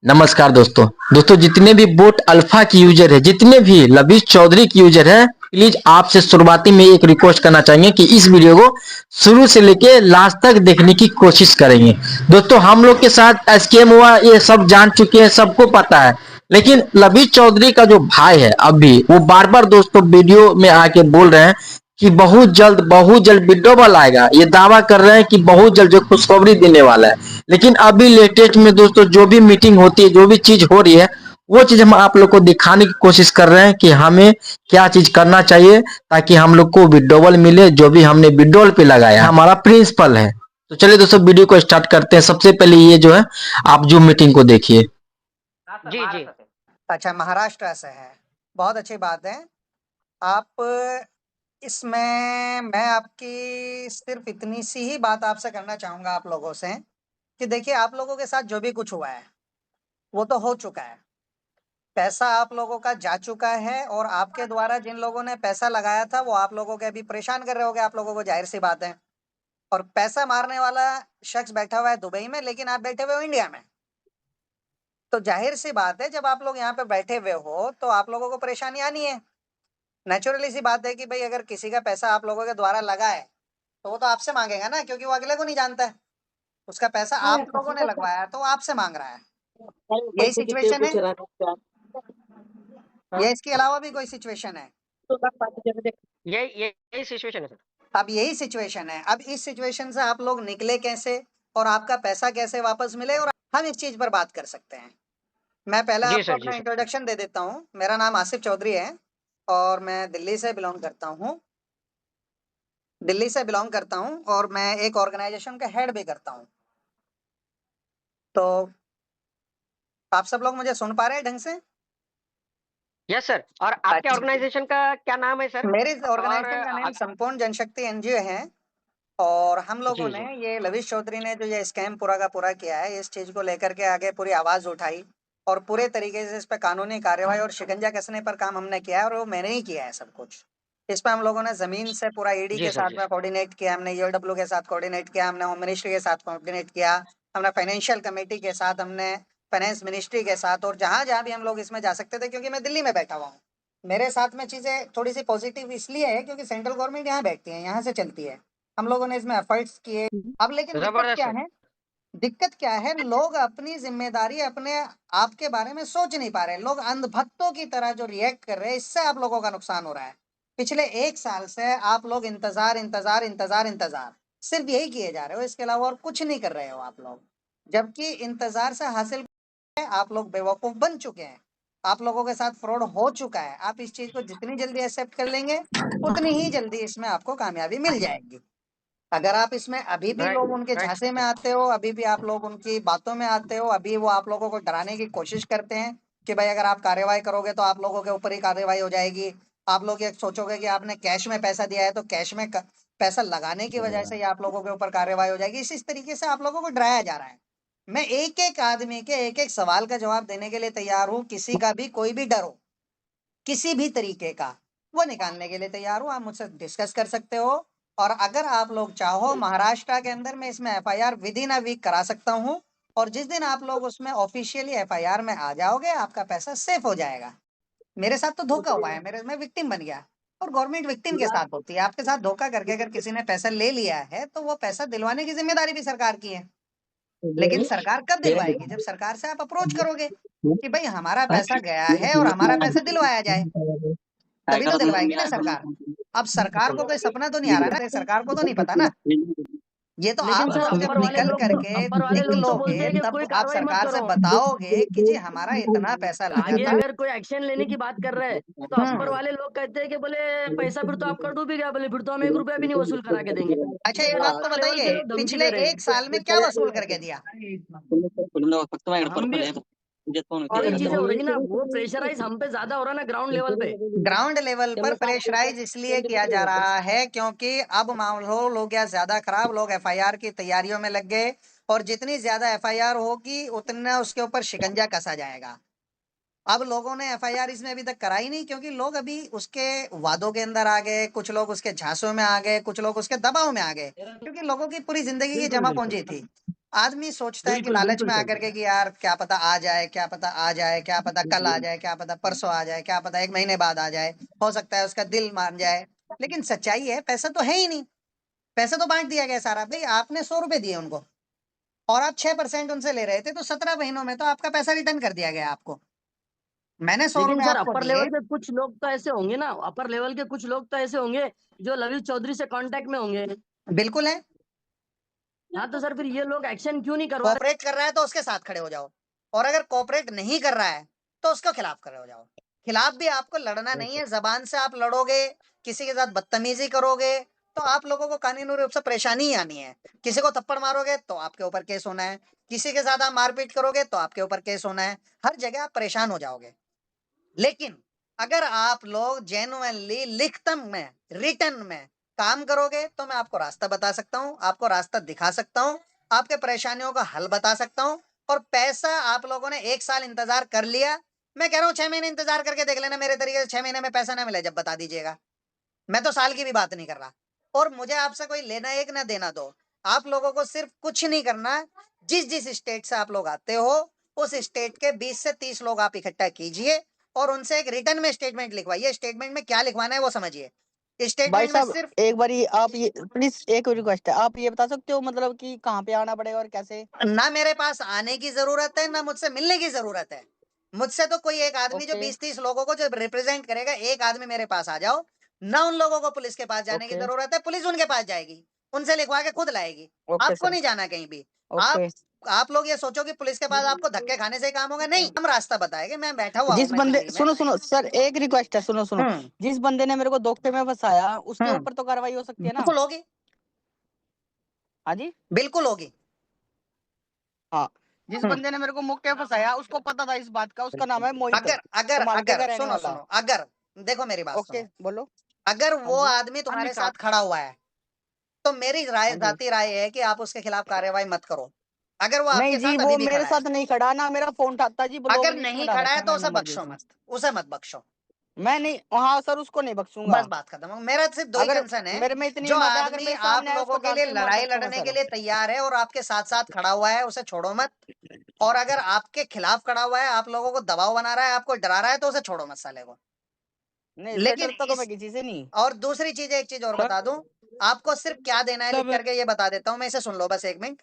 नमस्कार दोस्तों। जितने भी बोट अल्फा की यूजर है, जितने भी लबीश चौधरी की यूजर है, प्लीज आपसे शुरुआती में एक रिक्वेस्ट करना चाहेंगे कि इस वीडियो को शुरू से लेके लास्ट तक देखने की कोशिश करेंगे। दोस्तों, हम लोग के साथ स्कैम हुआ ये सब जान चुके हैं, सबको पता है। लेकिन लबीश चौधरी का जो भाई है, अभी वो बार बार दोस्तों वीडियो में आके बोल रहे हैं कि बहुत जल्द विड्रोवल आएगा। ये दावा कर रहे हैं कि बहुत जल्द जो खुशखबरी देने वाला है। लेकिन अभी लेटेस्ट में दोस्तों जो भी मीटिंग होती है, जो भी चीज हो रही है, वो चीज हम आप लोग को दिखाने की कोशिश कर रहे हैं कि हमें क्या चीज करना चाहिए ताकि हम लोग को विड्रोवल मिले। जो भी हमने विड्रोवल पे लगाया हमारा प्रिंसिपल है। तो चलिए दोस्तों, वीडियो को स्टार्ट करते हैं। सबसे पहले ये जो है, आप जूम मीटिंग को देखिए। जी जी। अच्छा, महाराष्ट्र से है, बहुत अच्छी बात है। आप इसमें मैं आपकी सिर्फ इतनी सी ही बात आपसे करना चाहूंगा आप लोगों से कि देखिए, आप लोगों के साथ जो भी कुछ हुआ है वो तो हो चुका है। पैसा आप लोगों का जा चुका है और आपके द्वारा जिन लोगों ने पैसा लगाया था वो आप लोगों के अभी परेशान कर रहे होगे आप लोगों को, जाहिर सी बात है। और पैसा मारने वाला शख्स बैठा हुआ है दुबई में, लेकिन आप बैठे हुए हो इंडिया में। तो जाहिर सी बात है, जब आप लोग यहाँ पे बैठे हुए हो तो आप लोगों को परेशानी आनी है। नेचुरली सी बात है कि भाई अगर किसी का पैसा आप लोगों के द्वारा लगा है तो वो तो आपसे मांगेगा ना, क्योंकि वो अगले को नहीं जानता है। उसका पैसा आप लोगों ने लगवाया है तो वो आपसे मांग रहा है। यही सिचुएशन है या इसके अलावा भी कोई सिचुएशन है? यही सिचुएशन है सर। अब यही सिचुएशन है। अब इस सिचुएशन से आप लोग निकले कैसे और आपका पैसा कैसे वापस मिले, और हम इस चीज पर बात कर सकते हैं। मैं पहले जी आपको सर, जी अपना सर। इंट्रोडक्शन दे देता हूँ। मेरा नाम आसिफ चौधरी है और मैं दिल्ली से बिलोंग करता हूँ। और मैं एक ऑर्गेनाइजेशन का हेड भी करता हूँ। तो आप सब लोग मुझे सुन पा रहे हैं ढंग से? Yes sir. और आपके अच्छा, ऑर्गेनाइजेशन का क्या नाम है सर? मेरे और ऑर्गेनाइजेशन का नेम संपूर्ण जनशक्ति एनजीओ है। और हम लोगों जी ने, जी। ये लविश चौधरी ने जो ये स्कैम पूरा का पूरा किया है, इस चीज को लेकर के आगे पूरी आवाज उठाई और पूरे तरीके से इस पे कानूनी कार्यवाही और शिकंजा कसने पर काम हमने किया है, और वो मैंने ही किया है सब कुछ। इस पे हम लोगों ने जमीन से पूरा ईडी जी के सर, साथ जी में सर। कोऑर्डिनेट किया, हमने ईओडब्ल्यू के साथ कोऑर्डिनेट किया, हमने होम मिनिस्ट्री के साथ कोऑर्डिनेट किया, हमने फाइनेंशियल कमेटी के साथ, हमने फाइनेंस मिनिस्ट्री के साथ, और जहां जहां भी हम लोग इसमें जा सकते थे, क्योंकि मैं दिल्ली में बैठा हुआ हूँ। मेरे साथ में चीजें थोड़ी सी पॉजिटिव इसलिए है क्योंकि सेंट्रल गवर्नमेंट यहाँ बैठती है, यहाँ से चलती है। हम लोगों ने इसमें एफर्ट्स किए। अब लेकिन दिक्कत जबरदस्त क्या सर। है? दिक्कत क्या है, लोग अपनी जिम्मेदारी अपने आप के बारे में सोच नहीं पा रहे। लोग अंधभक्तों की तरह जो रिएक्ट कर रहे हैं, इससे आप लोगों का नुकसान हो रहा है। पिछले 1 साल से आप लोग इंतजार इंतजार इंतजार इंतजार सिर्फ यही किए जा रहे हो, इसके अलावा और कुछ नहीं कर रहे हो आप लोग। जबकि इंतजार से हासिल आप लोग बेवकूफ बन चुके हैं। आप लोगों के साथ फ्रॉड हो चुका है। आप इस चीज को जितनी जल्दी एक्सेप्ट कर लेंगे उतनी ही जल्दी इसमें आपको कामयाबी मिल जाएगी। अगर आप इसमें अभी भी राइट, लोग उनके राइट झांसे में सर। आते हो, अभी भी आप लोग उनकी बातों में आते हो, अभी वो आप लोगों को डराने की कोशिश करते हैं कि भाई अगर आप कार्रवाई करोगे तो आप लोगों के ऊपर ही कार्रवाई हो जाएगी। आप लोग ये सोचोगे कि आपने कैश में पैसा दिया है तो कैश में पैसा लगाने की वजह से ही आप लोगों के ऊपर कार्रवाई हो जाएगी। इस तरीके से आप लोगों को डराया जा रहा है। मैं एक एक आदमी के एक एक सवाल का जवाब देने के लिए तैयार हूँ। किसी का भी कोई भी डर हो, किसी भी तरीके का, वो निकालने के लिए तैयार हूँ। आप मुझसे डिस्कस कर सकते हो। और अगर आप लोग चाहो, महाराष्ट्र के अंदर मैं इसमें FIR within a week करा सकता हूँ। और जिस दिन आप लोग उसमें ऑफिशियली एफआईआर में आ जाओगे, आपका पैसा सेफ हो जाएगा। मेरे साथ तो धोखा हुआ है, मेरे मैं विक्टिम बन गया। और गवर्नमेंट विक्टिम के साथ होती है। आपके साथ धोखा करके अगर किसी ने पैसा ले लिया है तो वो पैसा दिलवाने की जिम्मेदारी भी सरकार की है। लेकिन सरकार कब दिलवाएगी? जब सरकार से आप अप्रोच करोगे कि भाई हमारा पैसा गया है और हमारा पैसा दिलवाया जाए, तभी तो दिलवाएगी ना सरकार। अब सरकार को कोई सपना तो नहीं आ रहा ना, सरकार को तो नहीं पता ना। ये तो लेकिन आप सर लोग जब निकल करके अपर वाले लोग तो बोलते निकलोगे हैं कि तब कोई आप कार्रवाई मत सरकार से करो। बताओगे कि जी हमारा इतना पैसा लगा आगे था। अगर कोई एक्शन लेने की बात कर रहे हैं तो अपर वाले लोग कहते हैं कि बोले पैसा फिर तो आप कर डूबी गया, बोले फिर तो हम 1 रुपया भी नहीं वसूल करा के देंगे। अच्छा, एक तो बात तो अपर लेवल के बताइए, लोग धमकी पिछले दे रहे हैं। 1 साल में क्या वसूल करके दिया? हम भी यही चीजें हो रही ना, वो प्रेशराइज हम पे ज्यादा हो रहा है ना ग्राउंड लेवल पे। ग्राउंड लेवल पर प्रेशराइज इसलिए किया जा रहा है क्योंकि अब माहौल हो गया ज्यादा खराब। लोग एफआईआर की तैयारियों में लग गए, और जितनी ज्यादा एफआईआर होगी उतना उसके ऊपर शिकंजा कसा जाएगा। अब लोगों ने एफआईआर इसमें अभी तक कराई नहीं, क्योंकि लोग अभी उसके वादों के अंदर आ गए, कुछ लोग उसके झांसों में आ गए, कुछ लोग उसके दबाव में आ गए, क्योंकि लोगों की पूरी जिंदगी की बिल्कुल जमा बिल्कुल। पूंजी थी। आदमी सोचता है कि बिल्कुल लालच बिल्कुल में सर। आकर के कि यार क्या पता आ जाए, क्या पता आ जाए, क्या पता कल आ जाए, क्या पता परसों आ जाए, क्या पता 1 महीने बाद आ जाए, हो सकता है उसका दिल मान जाए। लेकिन सच्चाई है पैसा तो है ही नहीं, पैसा तो बाँट दिया गया सारा। भई आपने ₹100 दिए उनको और आप 6% उनसे ले रहे थे, तो 17 महीनों में तो आपका पैसा रिटर्न कर दिया गया आपको। मैंने लेकिन ₹100 सर आपको अपर दिए। लेवल के कुछ लोग तो ऐसे होंगे ना, अपर लेवल के कुछ लोग तो ऐसे होंगे जो ललित चौधरी से कांटेक्ट में होंगे। बिल्कुल है, हाँ, तो सर फिर ये लोग एक्शन क्यों नहीं करवा रहे? कोऑपरेट कर रहा है तो उसके साथ खड़े हो जाओ और अगर कोऑपरेट नहीं कर रहा है, तो उसके खिलाफ खड़े हो जाओ। खिलाफ भी आपको लड़ना नहीं है, ज़बान से आप लड़ोगे, किसी के साथ बदतमीज़ी करोगे, तो आप लोगों को कानूनी रूप से परेशानी ही आनी है। किसी को थप्पड़ मारोगे, तो आपके ऊपर केस होना है, किसी के साथ आप मारपीट करोगे, तो आपके ऊपर केस होना है। हर जगह आप परेशान हो जाओगे। लेकिन अगर आप लोग जेन्युइनली लिखतम में, रिटन में काम करोगे, तो मैं आपको रास्ता बता सकता हूँ, आपको रास्ता दिखा सकता हूँ, आपके परेशानियों का हल बता सकता हूँ और पैसा आप लोगों ने 1 साल इंतज़ार कर लिया, मैं कह रहा हूँ 6 महीने इंतज़ार करके देख लेना मेरे तरीके से 6 महीने में पैसा ना मिले जब बता दीजिएगा। मैं तो साल की भी बात नहीं कर रहा और मुझे आपसे कोई लेना एक ना देना दो। आप लोगों को सिर्फ कुछ नहीं करना, जिस-जिस स्टेट से आप लोग आते हो, उस स्टेट के 20 से 30 लोग आप इकट्ठा कीजिए और उनसे एक रिटन में स्टेटमेंट लिखवाइए। स्टेटमेंट में क्या लिखवाना है वो समझिए। भाई स्टेटमेंट में साहब सिर्फ एक बारी आप ये प्लीज एक रिक्वेस्ट है, आप ये बता सकते हो मतलब कि कहाँ पे आना पड़ेगा और कैसे? ना मेरे पास आने की ज़रूरत है, ना मुझसे मिलने की ज़रूरत है। मुझसे तो कोई एक आदमी जो ओके 20-30 लोगों को जो रिप्रेज़ेंट करेगा, एक आदमी मेरे पास आ जाओ। ना उन लोगों को पुलिस के पास जाने की ओके ज़रूरत है, पुलिस उनके पास जाएगी। उनसे लिखवा के खुद लाएगी। ओके आपको सर नहीं जाना कहीं भी। आप ओके। आप लोग ये सोचो कि पुलिस के पास आपको धक्के खाने से ही काम होगा, नहीं। हम रास्ता बताएँगे, मैं बैठा हुआ हूँ जिस बंदे मशीनरी में। सुनो सुनो सर एक रिक्वेस्ट है, सुनो सुनो, हुँ, जिस बंदे ने मेरे को धोखे में फंसाया उसके हुँ। ऊपर तो कार्रवाई हो सकती है ना? बिल्कुल होगी, हाँ जी। बिल्कुल होगी। हाँ, जिस हुँ। बंदे ने मेरे को मुक्के में फंसाया उसको पता था इस बात का, उसका नाम है मोहित, अगर अगर कमालके का अगर रहने सुनो, वाला। सुनो, अगर देखो मेरी बात ओके सुनो। बोलो। अगर हाँ वो जी। आदमी तुम्हारे साथ खड़ा हुआ है, तो मेरी राय हाँ जी। ज़ाती राय है कि आप उसके खिलाफ कार्रवाई मत करो। अगर वो नहीं आपके जी, साथ अभी वो भी मेरे खड़ा है। साथ नहीं खड़ा ना, मेरा फोन उठाता जी, ब्लॉक अगर लिस्ट में नहीं डाल खड़ा रखा है है तो मेरे उसे नंबर बख्शो से। मत, उसे मत बख्शो। मैं नहीं, हाँ सर उसको नहीं बख्शूंगा। बस बात खत्म हो। मेरा सिर्फ 2 ही अगर कंसर्न है, मेरे में इतनी जो हिम्मत है, अगर आदमी मेरे आप सामने आए लोगों उसको के जान लिए से मार लड़ाई सकता हूँ लड़ने के सर। लिए तैयार है और आपके साथ-साथ खड़ा हुआ है, उसे छोड़ो मत। और अगर आपके खिलाफ खड़ा हुआ है, आप लोगों को दबाव बना रहा है, आपको डरा रहा है, तो उसे छोड़ो मत साले को। नहीं सर, लेकिन डरता तो इस मैं किसी से नहीं। और दूसरी चीज़ एक चीज़ और सर बता दूँ, आपको सिर्फ क्या देना है लिख तब करके ये बता देता हूँ मैं, इसे सुन लो बस 1 मिनट।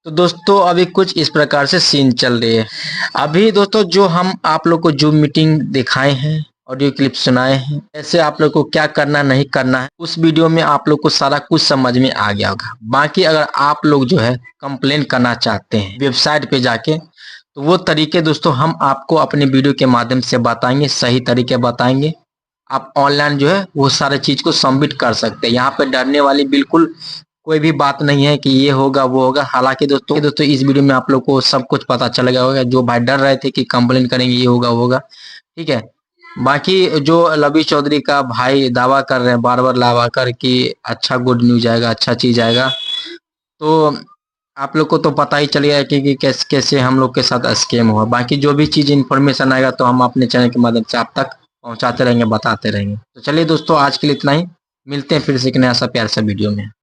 तो दोस्तों अभी कुछ इस प्रकार से सीन चल रही है। अभी दोस्तों जो हम आप लोग को जो मीटिंग दिखाए हैं, ऑडियो क्लिप सुनाए हैं, ऐसे आप लोग को क्या करना नहीं करना है, उस वीडियो में आप लोग को सारा कुछ समझ में आ गया होगा। बाकी अगर आप लोग जो है कंप्लेन करना चाहते हैं वेबसाइट पे जाके, तो वो तरीके दोस्तों हम आपको अपने वीडियो के माध्यम से बताएंगे, सही तरीके बताएंगे। आप ऑनलाइन जो है वो सारे चीज को सबमिट कर सकते हैं। यहाँ पे डरने वाली बिल्कुल कोई भी बात नहीं है कि ये होगा वो होगा। हालांकि दोस्तों इस वीडियो में आप लोग को सब कुछ पता चल गया होगा। जो भाई डर रहे थे कि कंप्लेन करेंगे ये होगा वो होगा, ठीक है। बाकी जो लवी चौधरी का भाई दावा कर रहे हैं बार बार लावा कर कि अच्छा गुड न्यूज आएगा, अच्छा चीज आएगा, तो आप लोग को तो पता ही चल गया कि कैसे कैसे हम लोग के साथ स्कैम हुआ। बाकी जो भी चीज इन्फॉर्मेशन आएगा तो हम अपने चैनल के माध्यम से आप तक पहुंचाते रहेंगे, बताते रहेंगे। तो चलिए दोस्तों आज के लिए इतना ही, मिलते हैं फिर से एक नया सा प्यार सा वीडियो में।